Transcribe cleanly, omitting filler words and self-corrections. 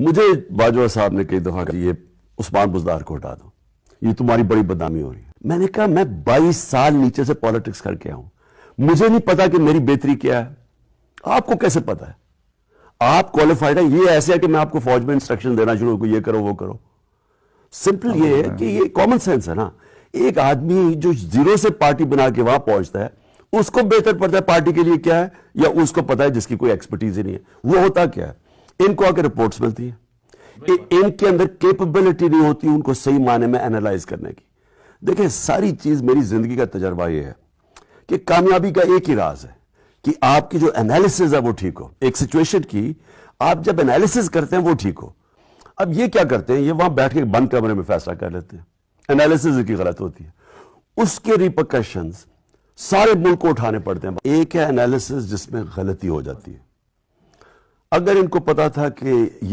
مجھے باجوہ صاحب نے کئی دفعہ کہا یہ عثمان بزدار کو ہٹا دو، یہ تمہاری بڑی بدنامی ہو رہی ہے۔ میں نے کہا میں 22 سال نیچے سے پالیٹکس کر کے آؤں، مجھے نہیں پتا کہ میری بہتری کیا ہے، آپ کو کیسے پتا ہے؟ آپ کوالیفائڈ ہیں؟ یہ ایسے ہے کہ میں آپ کو فوج میں انسٹرکشن دینا شروع کو یہ کرو وہ کرو۔ سمپل یہ ہے کہ یہ کامن سینس ہے نا۔ ایک آدمی جو زیرو سے پارٹی بنا کے وہاں پہنچتا ہے، اس کو بہتر پڑتا ہے پارٹی کے لیے کیا ہے، یا اس کو پتا ہے جس کی کوئی ایکسپرٹیز ہی نہیں ہے وہ ہوتا کیا ہے۔ ان کو آ کے رپورٹس ملتی ہیں، ان کے اندر کیپبلٹی نہیں ہوتی ان کو صحیح معنی میں انالائز کرنے کی۔ دیکھیں ساری چیز میری زندگی کا تجربہ یہ ہے کہ کامیابی کا ایک ہی راز ہے کہ آپ کی جو انالیسز ہے وہ ٹھیک ہو۔ ایک سچویشن کی آپ جب انالیسز کرتے ہیں وہ ٹھیک ہو۔ اب یہ کیا کرتے ہیں، یہ وہاں بیٹھ کے بند کمرے میں فیصلہ کر لیتے ہیں، انالیسز کی غلط ہوتی ہے، اس کے ریپرکشنز سارے ملک کو اٹھانے پڑتے ہیں۔ ایک ہے انالیسز جس میں غلطی ہو جاتی ہے۔ اگر ان کو پتا تھا کہ یہ